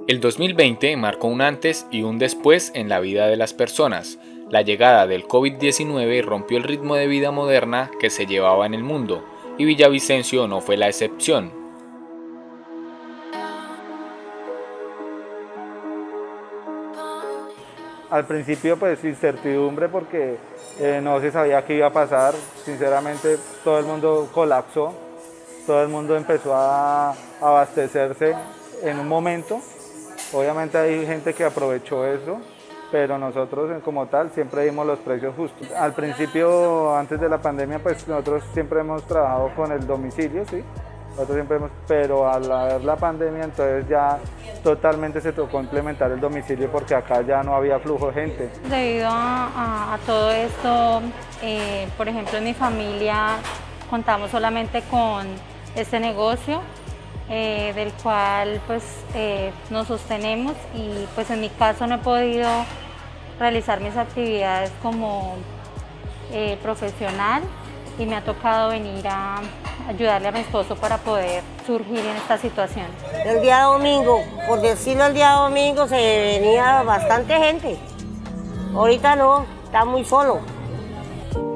El 2020 marcó un antes y un después en la vida de las personas. La llegada del COVID-19 rompió el ritmo de vida moderna que se llevaba en el mundo, y Villavicencio no fue la excepción. Al principio pues incertidumbre porque no se sabía qué iba a pasar, sinceramente todo el mundo colapsó, todo el mundo empezó a abastecerse en un momento, obviamente hay gente que aprovechó eso, pero nosotros como tal siempre dimos los precios justos. Al principio, antes de la pandemia, pues nosotros siempre hemos trabajado con el domicilio, ¿sí? Pero al haber la pandemia, entonces ya totalmente se tocó implementar el domicilio porque acá ya no había flujo de gente. Debido a todo esto, por ejemplo, en mi familia contamos solamente con este negocio, del cual pues nos sostenemos, y pues en mi caso no he podido realizar mis actividades como profesional, y me ha tocado venir a ayudarle a mi esposo para poder surgir en esta situación. El día domingo, por decirlo, el día domingo se venía bastante gente. Ahorita no, está muy solo.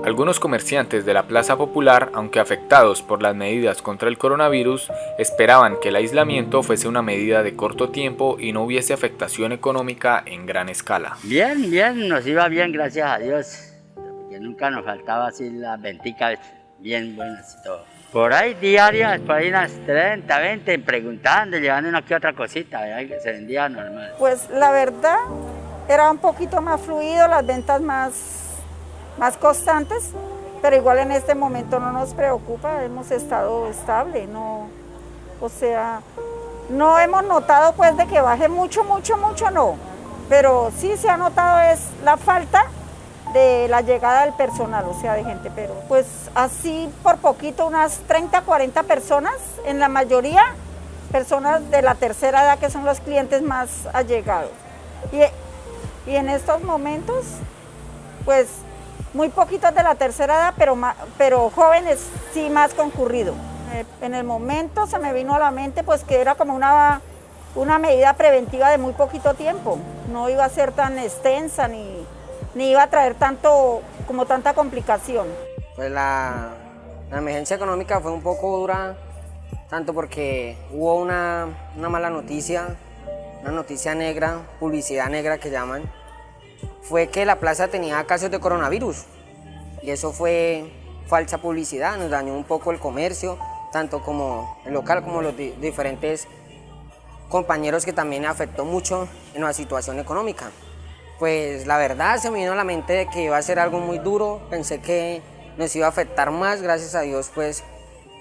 Algunos comerciantes de la Plaza Popular, aunque afectados por las medidas contra el coronavirus, esperaban que el aislamiento fuese una medida de corto tiempo y no hubiese afectación económica en gran escala. Bien, nos iba bien, gracias a Dios. Porque nunca nos faltaba así las venticas bien buenas y todo. Por ahí diarias, por ahí unas 30, 20, preguntando, llevando una que otra cosita, ¿verdad? Que se vendía normal. Pues la verdad era un poquito más fluido, las ventas más constantes, pero igual en este momento no nos preocupa, hemos estado estable, no, o sea, no hemos notado pues de que baje mucho, no, pero sí se ha notado es la falta de la llegada del personal, o sea, de gente, pero pues así por poquito, unas 30, 40 personas, en la mayoría personas de la tercera edad que son los clientes más allegados. Y en estos momentos, pues muy poquitos de la tercera edad, pero jóvenes sí más concurrido. En el momento se me vino a la mente pues que era como una medida preventiva de muy poquito tiempo, no iba a ser tan extensa ni iba a traer tanta complicación. Pues la emergencia económica fue un poco dura, tanto porque hubo una mala noticia, una noticia negra, publicidad negra que llaman, fue que la plaza tenía casos de coronavirus y eso fue falsa publicidad, nos dañó un poco el comercio, tanto como el local como los diferentes compañeros, que también afectó mucho en la situación económica. Pues la verdad se me vino a la mente de que iba a ser algo muy duro, pensé que nos iba a afectar más, gracias a Dios pues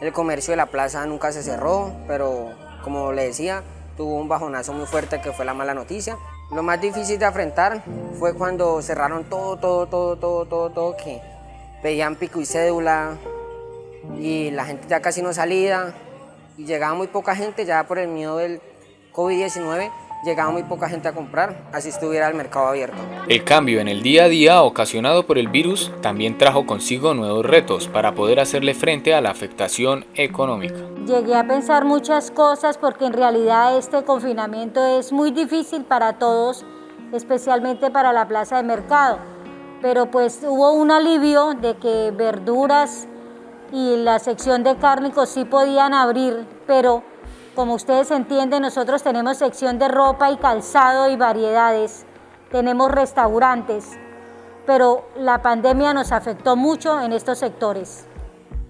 el comercio de la plaza nunca se cerró, pero como le decía, tuvo un bajonazo muy fuerte que fue la mala noticia. Lo más difícil de afrontar fue cuando cerraron todo, que pedían pico y cédula y la gente ya casi no salía y llegaba muy poca gente, ya por el miedo del COVID-19, llegaba muy poca gente a comprar, así estuviera el mercado abierto. El cambio en el día a día ocasionado por el virus también trajo consigo nuevos retos para poder hacerle frente a la afectación económica. Llegué a pensar muchas cosas porque en realidad este confinamiento es muy difícil para todos, especialmente para la plaza de mercado. Pero pues hubo un alivio de que verduras y la sección de cárnicos sí podían abrir, pero como ustedes entienden, nosotros tenemos sección de ropa y calzado y variedades, tenemos restaurantes, pero la pandemia nos afectó mucho en estos sectores.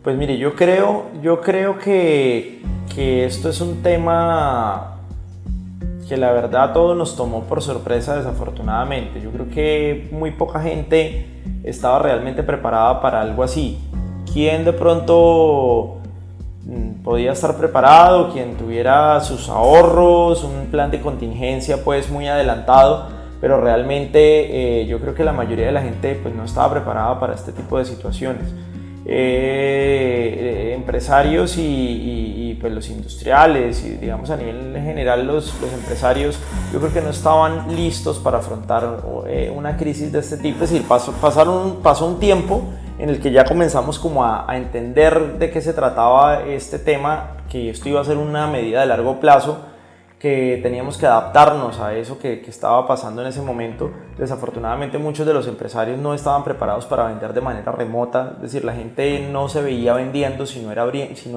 Pues mire, yo creo que esto es un tema que la verdad a todos nos tomó por sorpresa, desafortunadamente. Yo creo que muy poca gente estaba realmente preparada para algo así. ¿Quién de pronto podía estar preparado? Quien tuviera sus ahorros, un plan de contingencia pues muy adelantado, pero realmente yo creo que la mayoría de la gente pues no estaba preparada para este tipo de situaciones. Empresarios y pues los industriales y digamos a nivel general los empresarios, yo creo que no estaban listos para afrontar una crisis de este tipo. Es decir, pasó un tiempo en el que ya comenzamos como a entender de qué se trataba este tema, que esto iba a ser una medida de largo plazo, que teníamos que adaptarnos a eso que estaba pasando en ese momento. Desafortunadamente muchos de los empresarios no estaban preparados para vender de manera remota, es decir, la gente no se veía vendiendo si no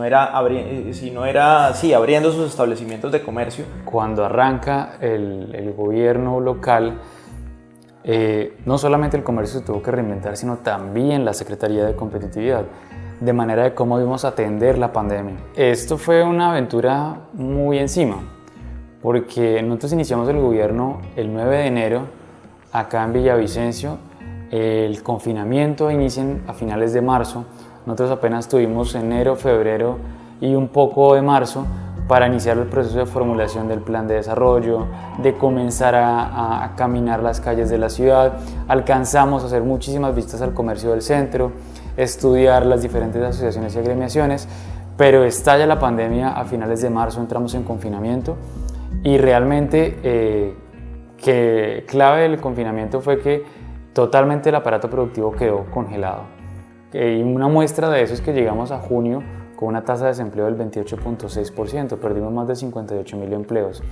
era abriendo sus establecimientos de comercio. Cuando arranca el gobierno local, no solamente el comercio se tuvo que reinventar, sino también la Secretaría de Competitividad, de manera de cómo íbamos a atender la pandemia. Esto fue una aventura muy encima, porque nosotros iniciamos el gobierno el 9 de enero acá en Villavicencio. El confinamiento inicia a finales de marzo. Nosotros apenas tuvimos enero, febrero y un poco de marzo para iniciar el proceso de formulación del plan de desarrollo, de comenzar a caminar las calles de la ciudad. Alcanzamos a hacer muchísimas visitas al comercio del centro, estudiar las diferentes asociaciones y agremiaciones, pero estalla la pandemia a finales de marzo, entramos en confinamiento. Y realmente que clave del confinamiento fue que totalmente el aparato productivo quedó congelado. Y una muestra de eso es que llegamos a junio con una tasa de desempleo del 28.6%, perdimos más de 58.000 empleos.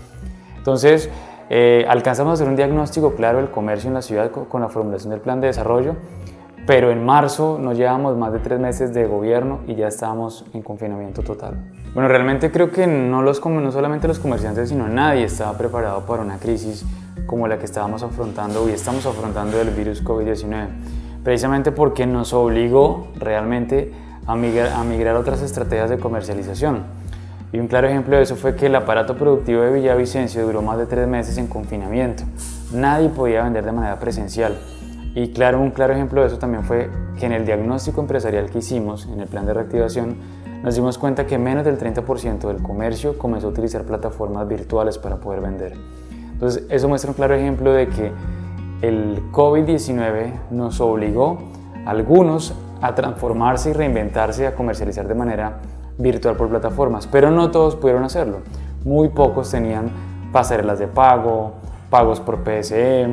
Entonces alcanzamos a hacer un diagnóstico claro del comercio en la ciudad con la formulación del plan de desarrollo, pero en marzo nos llevamos más de 3 meses de gobierno y ya estábamos en confinamiento total. Bueno, realmente creo que no solamente los comerciantes, sino nadie estaba preparado para una crisis como la que estábamos afrontando y estamos afrontando del virus COVID-19, precisamente porque nos obligó realmente a migrar a otras estrategias de comercialización. Y un claro ejemplo de eso fue que el aparato productivo de Villavicencio duró más de 3 meses en confinamiento. Nadie podía vender de manera presencial. Y claro, un claro ejemplo de eso también fue que en el diagnóstico empresarial que hicimos, en el plan de reactivación, nos dimos cuenta que menos del 30% del comercio comenzó a utilizar plataformas virtuales para poder vender. Entonces, eso muestra un claro ejemplo de que el COVID-19 nos obligó a algunos a transformarse y reinventarse, a comercializar de manera virtual por plataformas, pero no todos pudieron hacerlo. Muy pocos tenían pasarelas de pago, pagos por PSE,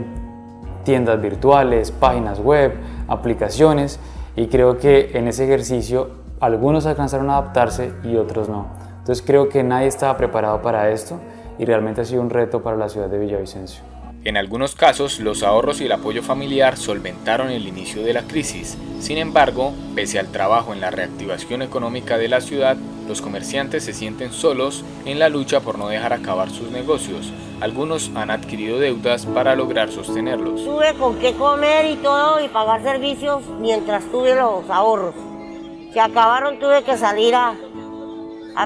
tiendas virtuales, páginas web, aplicaciones, y creo que en ese ejercicio algunos alcanzaron a adaptarse y otros no. Entonces creo que nadie estaba preparado para esto y realmente ha sido un reto para la ciudad de Villavicencio. En algunos casos, los ahorros y el apoyo familiar solventaron el inicio de la crisis. Sin embargo, pese al trabajo en la reactivación económica de la ciudad, los comerciantes se sienten solos en la lucha por no dejar acabar sus negocios. Algunos han adquirido deudas para lograr sostenerlos. Tuve con qué comer y todo y pagar servicios mientras tuve los ahorros. Se acabaron, tuve que salir a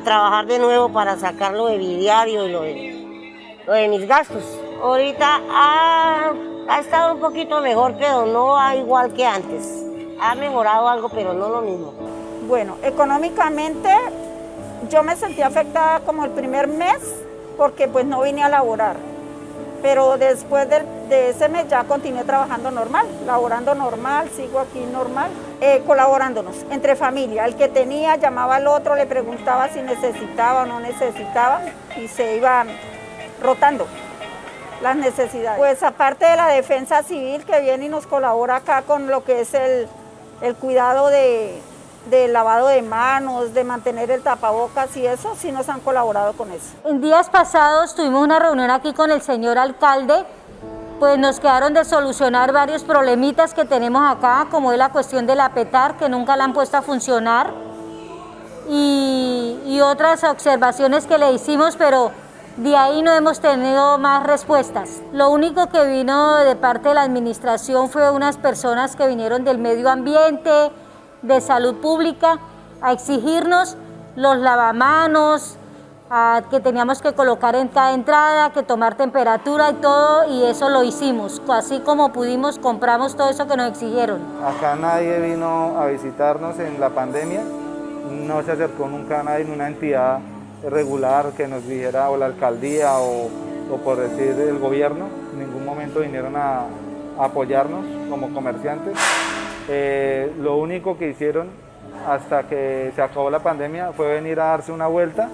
trabajar de nuevo para sacarlo de mi diario y lo de mis gastos. Ahorita ha estado un poquito mejor, pero no igual que antes. Ha mejorado algo, pero no lo mismo. Bueno, económicamente yo me sentí afectada como el primer mes porque pues no vine a laborar. Pero después de ese mes ya continué trabajando normal, laborando normal, sigo aquí normal, colaborándonos entre familia. El que tenía llamaba al otro, le preguntaba si necesitaba o no necesitaba y se iban rotando las necesidades. Pues aparte de la defensa civil que viene y nos colabora acá con lo que es el cuidado del lavado de manos, de mantener el tapabocas y eso, sí nos han colaborado con eso. En días pasados tuvimos una reunión aquí con el señor alcalde, pues nos quedaron de solucionar varios problemitas que tenemos acá, como es la cuestión de la PETAR, que nunca la han puesto a funcionar, y otras observaciones que le hicimos, pero de ahí no hemos tenido más respuestas. Lo único que vino de parte de la administración fue unas personas que vinieron del medio ambiente, de salud pública, a exigirnos los lavamanos, que teníamos que colocar en cada entrada, que tomar temperatura y todo, y eso lo hicimos. Así como pudimos, compramos todo eso que nos exigieron. Acá nadie vino a visitarnos en la pandemia, no se acercó nunca nadie, una entidad regular que nos dijera, o la alcaldía o por decir el gobierno, en ningún momento vinieron a apoyarnos como comerciantes. Lo único que hicieron hasta que se acabó la pandemia fue venir a darse una vuelta,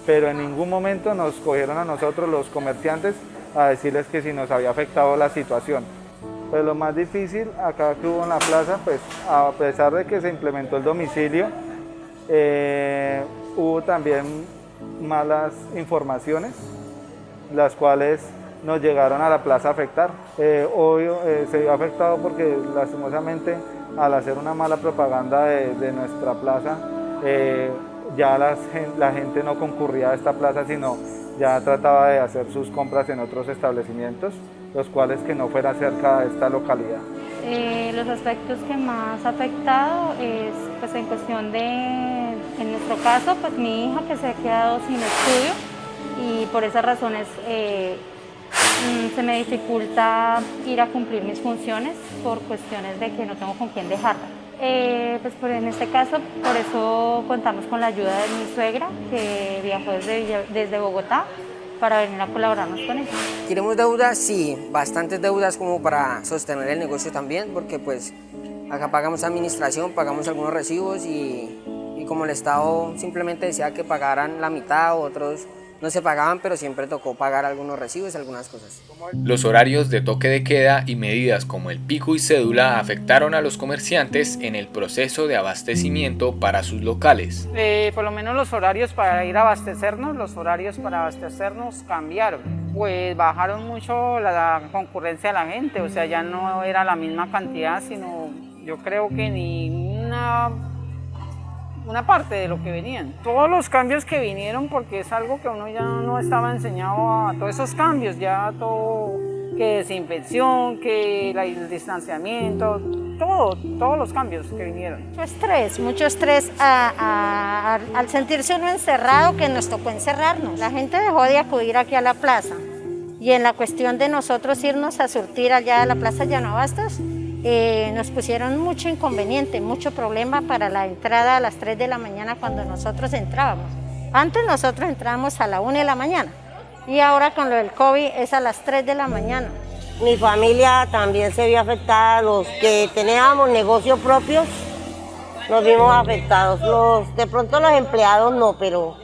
pero en ningún momento nos cogieron a nosotros los comerciantes a decirles que si nos había afectado la situación. Pues lo más difícil acá que hubo en la plaza, pues a pesar de que se implementó el domicilio, hubo también malas informaciones las cuales nos llegaron a la plaza a afectar. Obvio, se vio afectado porque lastimosamente al hacer una mala propaganda de nuestra plaza, ya la gente no concurría a esta plaza, sino ya trataba de hacer sus compras en otros establecimientos, los cuales que no fuera cerca de esta localidad. Los aspectos que más ha afectado es pues, en cuestión de, en nuestro caso, pues mi hija que se ha quedado sin estudio y por esas razones se me dificulta ir a cumplir mis funciones por cuestiones de que no tengo con quién dejarla. Pues en este caso, por eso contamos con la ayuda de mi suegra, que viajó desde Bogotá para venir a colaborarnos con ella. ¿Queremos deudas? Sí, bastantes deudas como para sostener el negocio también, porque pues acá pagamos administración, pagamos algunos recibos y como el Estado simplemente decía que pagaran la mitad, otros no se pagaban, pero siempre tocó pagar algunos recibos y algunas cosas. Los horarios de toque de queda y medidas como el pico y cédula afectaron a los comerciantes en el proceso de abastecimiento para sus locales. Por lo menos los horarios para ir a abastecernos, cambiaron. Pues bajaron mucho la concurrencia de la gente, o sea, ya no era la misma cantidad, sino yo creo que ni una parte de lo que venían. Todos los cambios que vinieron, porque es algo que uno ya no estaba enseñado a todos esos cambios, ya todo, que desinfección, que el distanciamiento, todos los cambios que vinieron. Mucho estrés al sentirse uno encerrado, que nos tocó encerrarnos. La gente dejó de acudir aquí a la plaza y en la cuestión de nosotros irnos a surtir allá a la plaza Llano Abastos, nos pusieron mucho inconveniente, mucho problema para la entrada a las 3 de la mañana cuando nosotros entrábamos. Antes nosotros entrábamos a la 1 de la mañana y ahora con lo del COVID es a las 3 de la mañana. Mi familia también se vio afectada, los que teníamos negocios propios nos vimos afectados. De pronto los empleados no, pero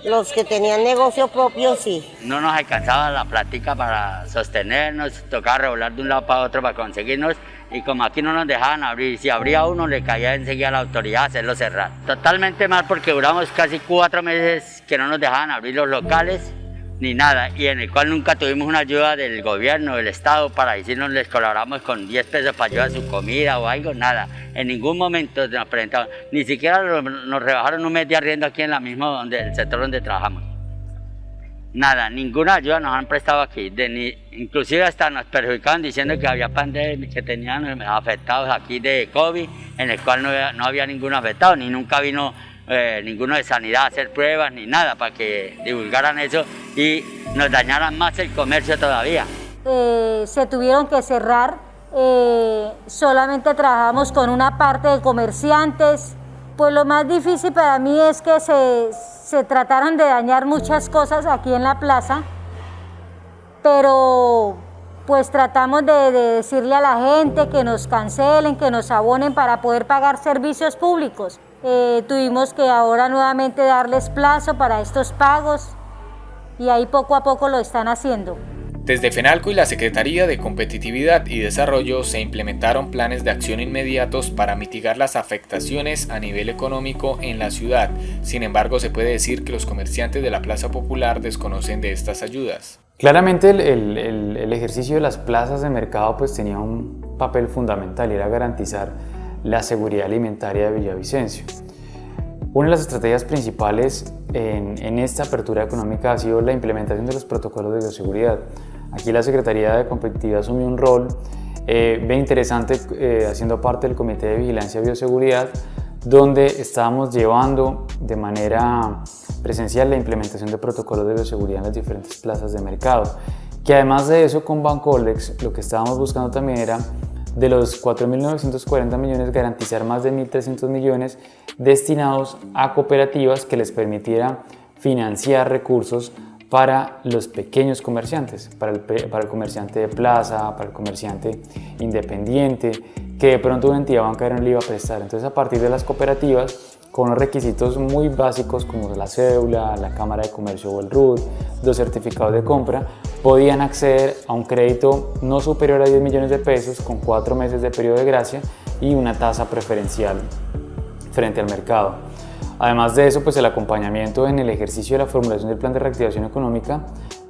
los que tenían negocios propios sí. No nos alcanzaba la plática para sostenernos, tocaba regular de un lado para otro para conseguirnos y como aquí no nos dejaban abrir, si abría uno le caía enseguida a la autoridad a hacerlo cerrar. Totalmente mal porque duramos casi 4 meses que no nos dejaban abrir los locales ni nada y en el cual nunca tuvimos una ayuda del gobierno, del Estado para decirnos les colaboramos con 10 pesos para ayudar a su comida o algo, nada. En ningún momento nos presentaron, ni siquiera nos rebajaron un mes de arriendo aquí en la misma el sector donde trabajamos. Nada, ninguna ayuda nos han prestado aquí, inclusive hasta nos perjudicaban diciendo que había pandemia, que tenían afectados aquí de COVID, en el cual no había ninguno afectado, ni nunca vino ninguno de sanidad a hacer pruebas ni nada para que divulgaran eso y nos dañaran más el comercio todavía. Se tuvieron que cerrar, solamente trabajamos con una parte de comerciantes. Pues lo más difícil para mí es que se trataron de dañar muchas cosas aquí en la plaza, pero pues tratamos de decirle a la gente que nos cancelen, que nos abonen para poder pagar servicios públicos. Tuvimos que ahora nuevamente darles plazo para estos pagos y ahí poco a poco lo están haciendo. Desde FENALCO y la Secretaría de Competitividad y Desarrollo se implementaron planes de acción inmediatos para mitigar las afectaciones a nivel económico en la ciudad. Sin embargo, se puede decir que los comerciantes de la Plaza Popular desconocen de estas ayudas. Claramente el ejercicio de las plazas de mercado pues tenía un papel fundamental y era garantizar la seguridad alimentaria de Villavicencio. Una de las estrategias principales en esta apertura económica ha sido la implementación de los protocolos de bioseguridad. Aquí la Secretaría de Competitividad asumió un rol bien interesante haciendo parte del Comité de Vigilancia y Bioseguridad, donde estábamos llevando de manera presencial la implementación de protocolos de bioseguridad en las diferentes plazas de mercado. Que además de eso, con Bancoldex lo que estábamos buscando también era de los 4.940 millones garantizar más de 1.300 millones destinados a cooperativas que les permitiera financiar recursos para los pequeños comerciantes, para el comerciante de plaza, para el comerciante independiente, que de pronto una entidad bancaria no le iba a prestar. Entonces, a partir de las cooperativas, con unos requisitos muy básicos como la cédula, la Cámara de Comercio o el RUT, los certificados de compra, podían acceder a un crédito no superior a 10 millones de pesos con 4 meses de periodo de gracia y una tasa preferencial frente al mercado. Además de eso, pues el acompañamiento en el ejercicio de la formulación del plan de reactivación económica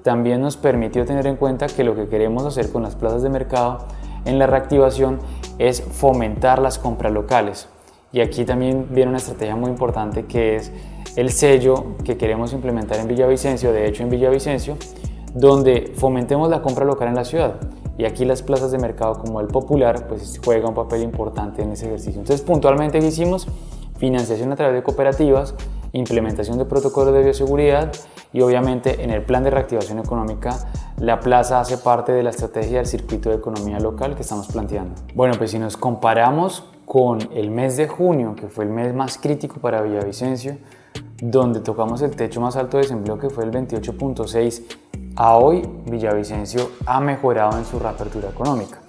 también nos permitió tener en cuenta que lo que queremos hacer con las plazas de mercado en la reactivación es fomentar las compras locales. Y aquí también viene una estrategia muy importante que es el sello que queremos implementar en Villavicencio, de hecho en Villavicencio, donde fomentemos la compra local en la ciudad. Y aquí las plazas de mercado como el Popular pues juega un papel importante en ese ejercicio. Entonces puntualmente ¿qué hicimos? Financiación a través de cooperativas, implementación de protocolos de bioseguridad y obviamente en el plan de reactivación económica la plaza hace parte de la estrategia del circuito de economía local que estamos planteando. Bueno, pues si nos comparamos con el mes de junio, que fue el mes más crítico para Villavicencio, donde tocamos el techo más alto de desempleo que fue el 28.6, a hoy Villavicencio ha mejorado en su reapertura económica.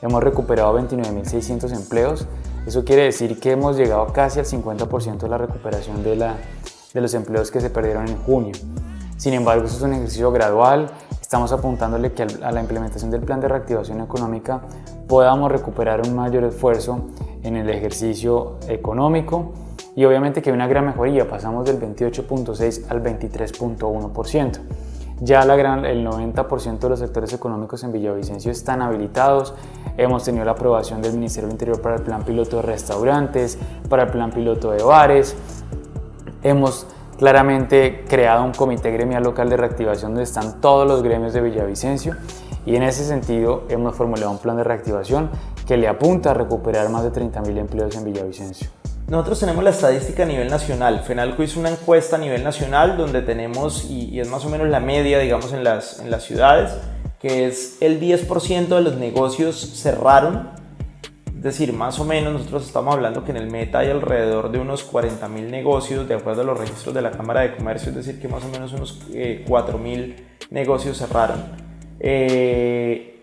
Hemos recuperado 29.600 empleos, eso quiere decir que hemos llegado casi al 50% de la recuperación de los empleos que se perdieron en junio. Sin embargo, eso es un ejercicio gradual, estamos apuntándole que a la implementación del plan de reactivación económica podamos recuperar un mayor esfuerzo en el ejercicio económico y obviamente que hay una gran mejoría, pasamos del 28.6 al 23.1%. Ya el 90% de los sectores económicos en Villavicencio están habilitados. Hemos tenido la aprobación del Ministerio del Interior para el plan piloto de restaurantes, para el plan piloto de bares. Hemos claramente creado un comité gremial local de reactivación donde están todos los gremios de Villavicencio y en ese sentido hemos formulado un plan de reactivación que le apunta a recuperar más de 30.000 empleos en Villavicencio. Nosotros tenemos la estadística a nivel nacional. FENALCO hizo una encuesta a nivel nacional donde tenemos, y es más o menos la media, digamos, en las ciudades, que es el 10% de los negocios cerraron. Es decir, más o menos nosotros estamos hablando que en el Meta hay alrededor de unos 40.000 negocios, de acuerdo a los registros de la Cámara de Comercio, es decir, que más o menos unos 4.000 negocios cerraron.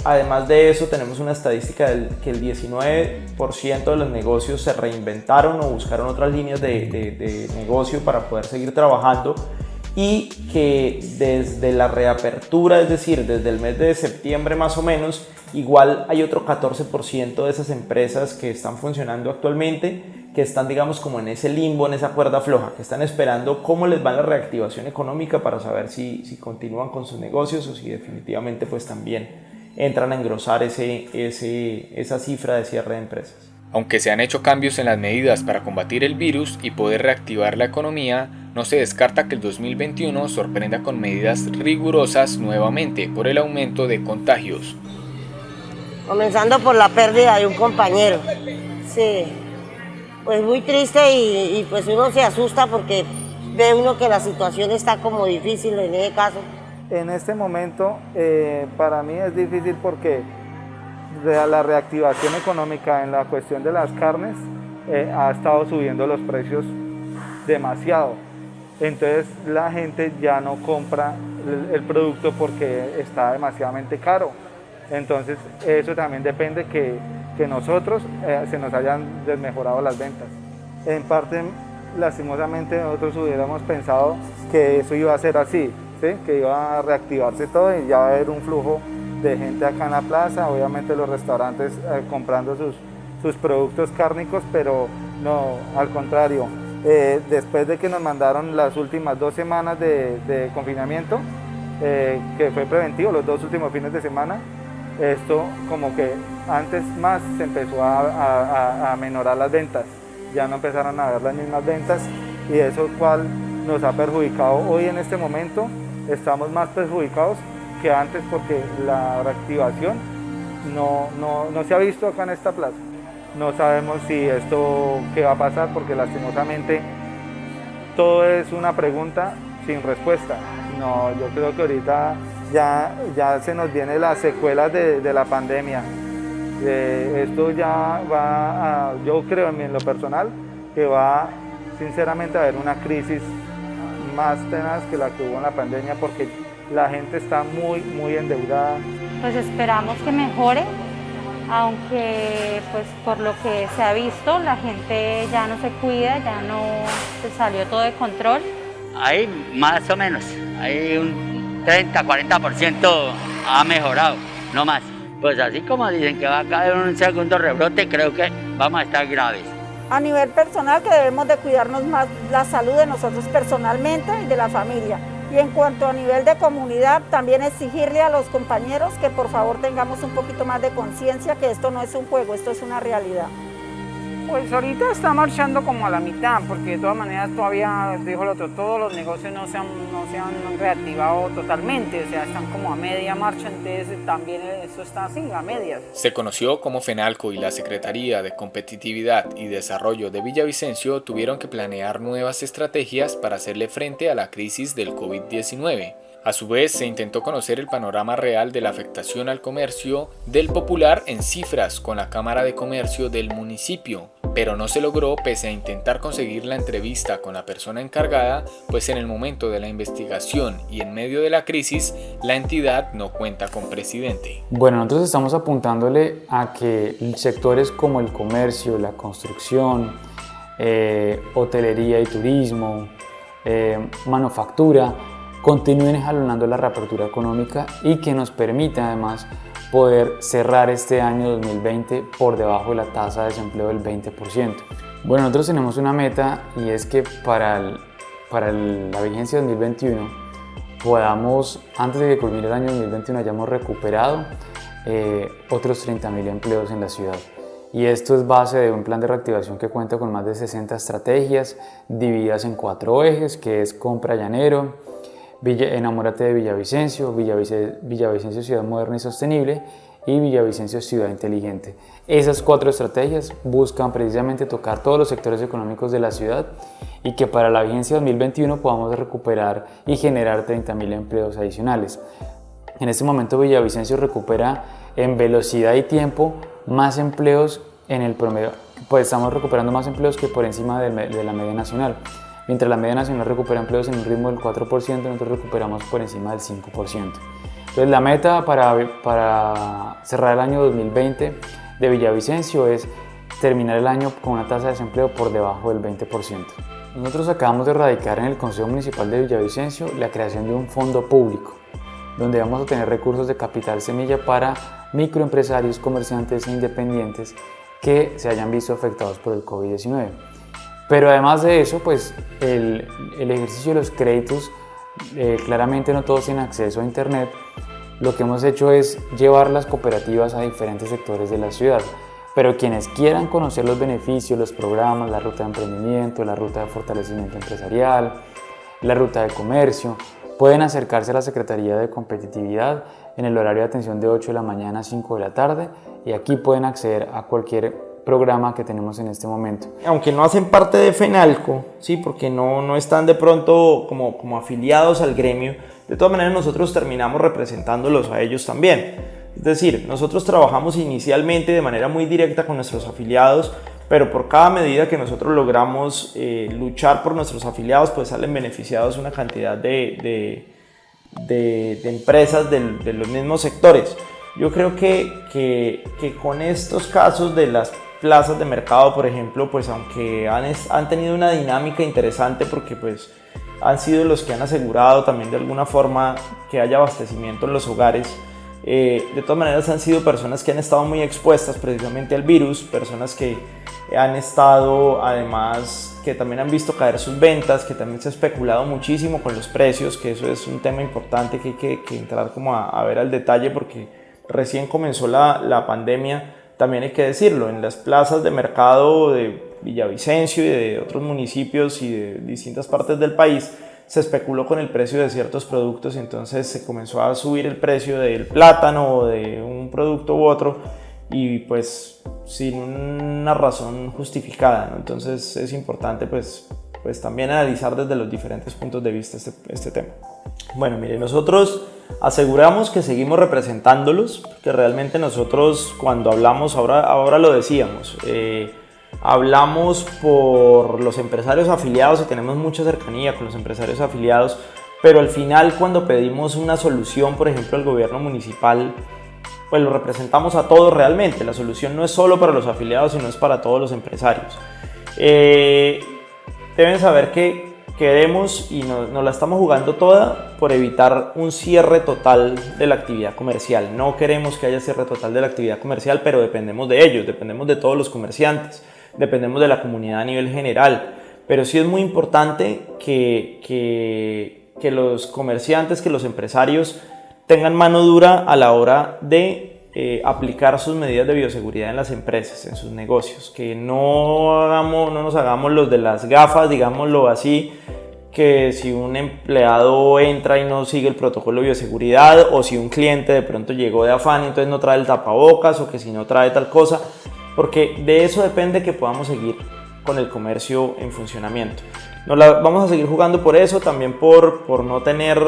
Además de eso tenemos una estadística que el 19% de los negocios se reinventaron o buscaron otras líneas de negocio para poder seguir trabajando y que desde la reapertura, es decir, desde el mes de septiembre más o menos, igual hay otro 14% de esas empresas que están funcionando actualmente que están, digamos, como en ese limbo, en esa cuerda floja, que están esperando cómo les va la reactivación económica para saber si continúan con sus negocios o si definitivamente pues también entran a engrosar esa cifra de cierre de empresas. Aunque se han hecho cambios en las medidas para combatir el virus y poder reactivar la economía, no se descarta que el 2021 sorprenda con medidas rigurosas nuevamente por el aumento de contagios. Comenzando por la pérdida de un compañero. Sí, pues muy triste y pues uno se asusta porque ve uno que la situación está como difícil en ese caso. En este momento para mí es difícil porque la reactivación económica en la cuestión de las carnes ha estado subiendo los precios demasiado. Entonces la gente ya no compra el producto porque está demasiadamente caro. Entonces eso también depende que nosotros se nos hayan desmejorado las ventas. En parte, lastimosamente, nosotros hubiéramos pensado que eso iba a ser así, ¿sí? Que iba a reactivarse todo y ya va a haber un flujo de gente acá en la plaza, obviamente los restaurantes comprando sus productos cárnicos, pero no, al contrario. Después de que nos mandaron las últimas 2 semanas de confinamiento, que fue preventivo, los 2 últimos fines de semana, esto como que antes más se empezó a menorar las ventas, ya no empezaron a ver las mismas ventas y eso cual nos ha perjudicado. Hoy en este momento estamos más perjudicados que antes porque la reactivación no se ha visto acá en esta plaza. No sabemos si esto qué va a pasar porque lastimosamente todo es una pregunta sin respuesta. No, yo creo que ahorita ya se nos vienen las secuelas de la pandemia. Esto ya va a, yo creo en lo personal, que va sinceramente a haber una crisis más tenaz que la que hubo en la pandemia porque la gente está muy endeudada. Pues esperamos que mejore, aunque pues por lo que se ha visto la gente ya no se cuida, ya no se salió todo de control. Ahí más o menos, hay un 30-40% ha mejorado, no más. Pues así como dicen que va a caer un segundo rebrote, creo que vamos a estar graves. A nivel personal que debemos de cuidarnos más la salud de nosotros personalmente y de la familia. Y en cuanto a nivel de comunidad, también exigirle a los compañeros que por favor tengamos un poquito más de conciencia que esto no es un juego, esto es una realidad. Pues ahorita está marchando como a la mitad, porque de todas maneras todavía, dijo el otro, todos los negocios no se han reactivado totalmente, o sea, están como a media marcha, entonces también eso está así, a medias. Se conoció cómo FENALCO y la Secretaría de Competitividad y Desarrollo de Villavicencio tuvieron que planear nuevas estrategias para hacerle frente a la crisis del COVID-19. A su vez, se intentó conocer el panorama real de la afectación al comercio del Popular en cifras con la Cámara de Comercio del municipio, pero no se logró pese a intentar conseguir la entrevista con la persona encargada, pues en el momento de la investigación y en medio de la crisis, la entidad no cuenta con presidente. Bueno, nosotros estamos apuntándole a que sectores como el comercio, la construcción, hotelería y turismo, manufactura, continúen jalonando la reapertura económica y que nos permita además poder cerrar este año 2020 por debajo de la tasa de desempleo del 20%. Bueno, nosotros tenemos una meta y es que para la vigencia 2021 podamos, antes de que culmine el año 2021, hayamos recuperado otros 30.000 empleos en la ciudad. Y esto es base de un plan de reactivación que cuenta con más de 60 estrategias divididas en 4 ejes, que es compra llanero, Enamórate de Villavicencio, Villavicencio Ciudad Moderna y Sostenible y Villavicencio Ciudad Inteligente. Esas 4 estrategias buscan precisamente tocar todos los sectores económicos de la ciudad y que para la vigencia 2021 podamos recuperar y generar 30.000 empleos adicionales. En este momento Villavicencio recupera en velocidad y tiempo más empleos en el promedio, pues estamos recuperando más empleos que por encima de la media nacional. Mientras la media nacional recupera empleos en un ritmo del 4%, nosotros recuperamos por encima del 5%. Entonces la meta para cerrar el año 2020 de Villavicencio es terminar el año con una tasa de desempleo por debajo del 20%. Nosotros acabamos de radicar en el Consejo Municipal de Villavicencio la creación de un fondo público, donde vamos a tener recursos de capital semilla para microempresarios, comerciantes e independientes que se hayan visto afectados por el COVID-19. Pero además de eso, pues el ejercicio de los créditos, claramente no todos tienen acceso a internet. Lo que hemos hecho es llevar las cooperativas a diferentes sectores de la ciudad, pero quienes quieran conocer los beneficios, los programas, la ruta de emprendimiento, la ruta de fortalecimiento empresarial, la ruta de comercio, pueden acercarse a la Secretaría de Competitividad en el horario de atención de 8 de la mañana a 5 de la tarde y aquí pueden acceder a cualquier programa que tenemos en este momento. Aunque no hacen parte de FENALCO, ¿sí? Porque no están de pronto como afiliados al gremio, de todas maneras nosotros terminamos representándolos a ellos también. Es decir, nosotros trabajamos inicialmente de manera muy directa con nuestros afiliados, pero por cada medida que nosotros logramos luchar por nuestros afiliados, pues salen beneficiados una cantidad de empresas de los mismos sectores. Yo creo que con estos casos de las plazas de mercado, por ejemplo, pues aunque han tenido una dinámica interesante porque pues han sido los que han asegurado también de alguna forma que haya abastecimiento en los hogares, de todas maneras han sido personas que han estado muy expuestas precisamente al virus, personas que han estado además, que también han visto caer sus ventas, que también se ha especulado muchísimo con los precios, que eso es un tema importante que hay que entrar como a ver al detalle porque recién comenzó la pandemia. También hay que decirlo, en las plazas de mercado de Villavicencio y de otros municipios y de distintas partes del país se especuló con el precio de ciertos productos y entonces se comenzó a subir el precio del plátano o de un producto u otro y pues sin una razón justificada, ¿no? Entonces es importante pues también analizar desde los diferentes puntos de vista este tema. Bueno, mire, nosotros aseguramos que seguimos representándolos, que realmente nosotros cuando hablamos, ahora lo decíamos, hablamos por los empresarios afiliados y tenemos mucha cercanía con los empresarios afiliados, pero al final cuando pedimos una solución, por ejemplo, al gobierno municipal, pues lo representamos a todos realmente. La solución no es solo para los afiliados, sino es para todos los empresarios. Deben saber que queremos y nos la estamos jugando toda por evitar un cierre total de la actividad comercial. No queremos que haya cierre total de la actividad comercial, pero dependemos de ellos, dependemos de todos los comerciantes, dependemos de la comunidad a nivel general. Pero sí es muy importante que que los comerciantes, que los empresarios tengan mano dura a la hora de aplicar sus medidas de bioseguridad en las empresas, en sus negocios, que no nos hagamos los de las gafas, digámoslo así, que si un empleado entra y no sigue el protocolo de bioseguridad, o si un cliente de pronto llegó de afán y entonces no trae el tapabocas, o que si no trae tal cosa, porque de eso depende que podamos seguir con el comercio en funcionamiento. Vamos a seguir jugando por eso, también por no tener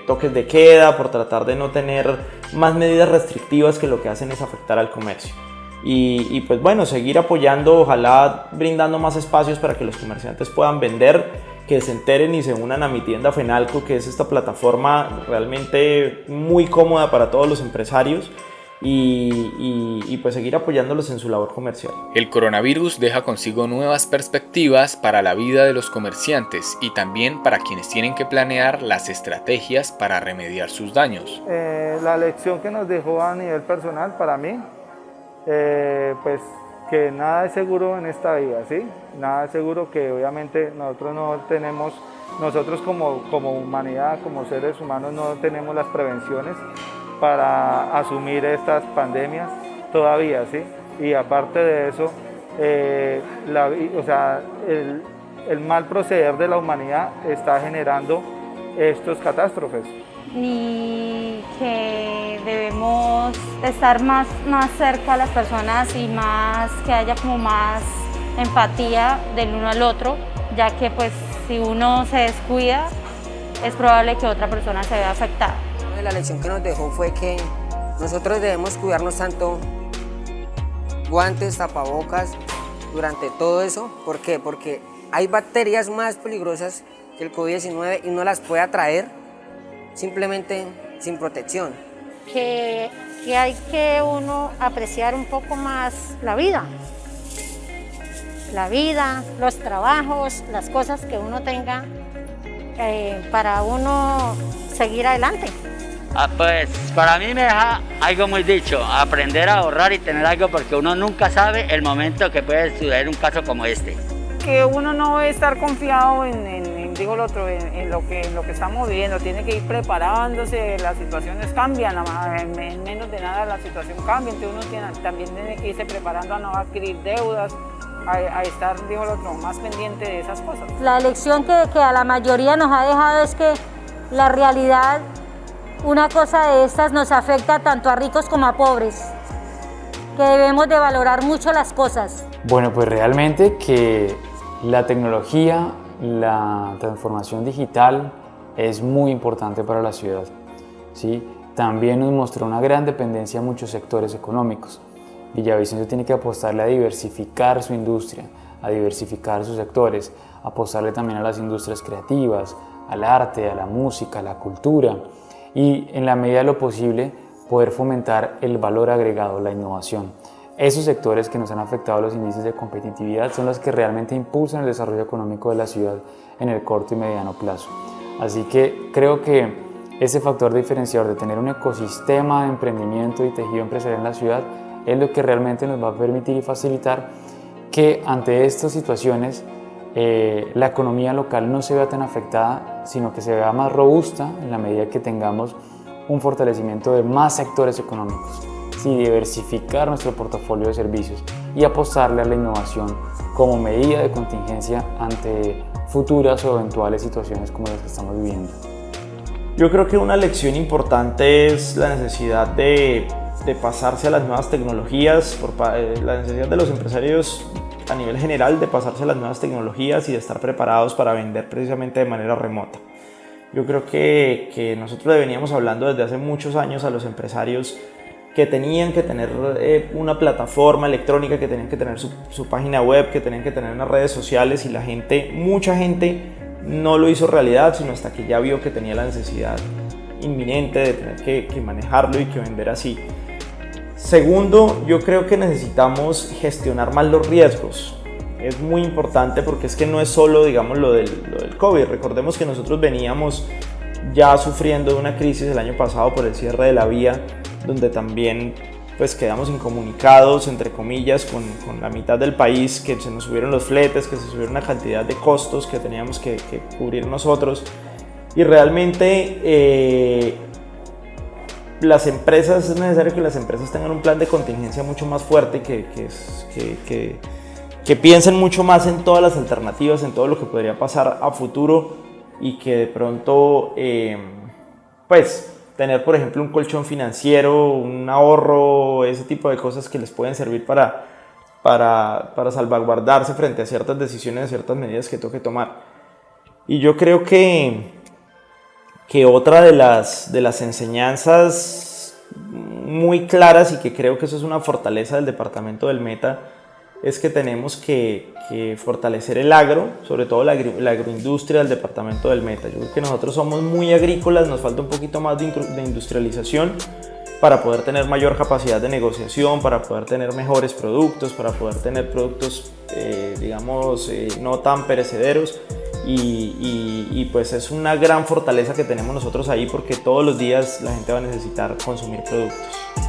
toques de queda, por tratar de no tener más medidas restrictivas que lo que hacen es afectar al comercio. Y pues bueno, seguir apoyando, ojalá brindando más espacios para que los comerciantes puedan vender, que se enteren y se unan a Mi Tienda Fenalco, que es esta plataforma realmente muy cómoda para todos los empresarios. Y pues seguir apoyándolos en su labor comercial. El coronavirus deja consigo nuevas perspectivas para la vida de los comerciantes y también para quienes tienen que planear las estrategias para remediar sus daños. La lección que nos dejó a nivel personal para mí, pues que nada es seguro en esta vida, ¿sí? Nada es seguro, que obviamente nosotros como humanidad, como seres humanos, no tenemos las prevenciones para asumir estas pandemias todavía, ¿sí? Y aparte de eso, el mal proceder de la humanidad está generando estas catástrofes. Y que debemos estar más cerca a las personas y que haya como más empatía del uno al otro, ya que pues si uno se descuida, es probable que otra persona se vea afectada. La lección que nos dejó fue que nosotros debemos cuidarnos tanto guantes, tapabocas, durante todo eso. ¿Por qué? Porque hay bacterias más peligrosas que el COVID-19 y no las puede atraer simplemente sin protección. Que hay que uno apreciar un poco más la vida, los trabajos, las cosas que uno tenga para uno seguir adelante. Pues para mí me deja algo muy dicho, aprender a ahorrar y tener algo, porque uno nunca sabe el momento que puede suceder un caso como este. Que uno no debe estar confiado en lo que estamos viviendo, tiene que ir preparándose, las situaciones cambian, en menos de nada la situación cambia, entonces uno también tiene que irse preparando a no adquirir deudas, a estar, más pendiente de esas cosas. La lección que a la mayoría nos ha dejado es que la realidad, una cosa de estas nos afecta tanto a ricos como a pobres, que debemos de valorar mucho las cosas. Bueno, pues realmente que la tecnología, la transformación digital es muy importante para la ciudad, ¿sí? También nos mostró una gran dependencia a muchos sectores económicos. Villavicencio tiene que apostarle a diversificar su industria, a diversificar sus sectores, apostarle también a las industrias creativas, al arte, a la música, a la cultura, y en la medida de lo posible poder fomentar el valor agregado, la innovación. Esos sectores que nos han afectado los índices de competitividad son los que realmente impulsan el desarrollo económico de la ciudad en el corto y mediano plazo. Así que creo que ese factor diferenciador de tener un ecosistema de emprendimiento y tejido empresarial en la ciudad es lo que realmente nos va a permitir y facilitar que ante estas situaciones la economía local no se vea tan afectada, sino que se vea más robusta en la medida que tengamos un fortalecimiento de más sectores económicos, sí, diversificar nuestro portafolio de servicios y apostarle a la innovación como medida de contingencia ante futuras o eventuales situaciones como las que estamos viviendo. Yo creo que una lección importante es la necesidad de pasarse a las nuevas tecnologías, la necesidad de los empresarios a nivel general de pasarse a las nuevas tecnologías y de estar preparados para vender precisamente de manera remota. Yo creo que nosotros le veníamos hablando desde hace muchos años a los empresarios que tenían que tener una plataforma electrónica, que tenían que tener su página web, que tenían que tener unas redes sociales, y mucha gente no lo hizo realidad sino hasta que ya vio que tenía la necesidad inminente de tener que manejarlo y que vender así. Segundo, yo creo que necesitamos gestionar más los riesgos. Es muy importante porque es que no es solo, digamos, lo del COVID. Recordemos que nosotros veníamos ya sufriendo de una crisis el año pasado por el cierre de la vía, donde también pues quedamos incomunicados, entre comillas, con la mitad del país, que se nos subieron los fletes, que se subieron una cantidad de costos que teníamos que cubrir nosotros. Y realmente las empresas, es necesario que las empresas tengan un plan de contingencia mucho más fuerte, que piensen mucho más en todas las alternativas, en todo lo que podría pasar a futuro, y que de pronto pues tener, por ejemplo, un colchón financiero, un ahorro, ese tipo de cosas que les pueden servir para salvaguardarse frente a ciertas decisiones, a ciertas medidas que toque tomar. Y yo creo que otra de las enseñanzas muy claras, y que creo que eso es una fortaleza del departamento del Meta, es que tenemos que fortalecer el agro, sobre todo la agroindustria del departamento del Meta. Yo creo que nosotros somos muy agrícolas, nos falta un poquito más de industrialización para poder tener mayor capacidad de negociación, para poder tener mejores productos, para poder tener productos, digamos, no tan perecederos. Y pues es una gran fortaleza que tenemos nosotros ahí, porque todos los días la gente va a necesitar consumir productos.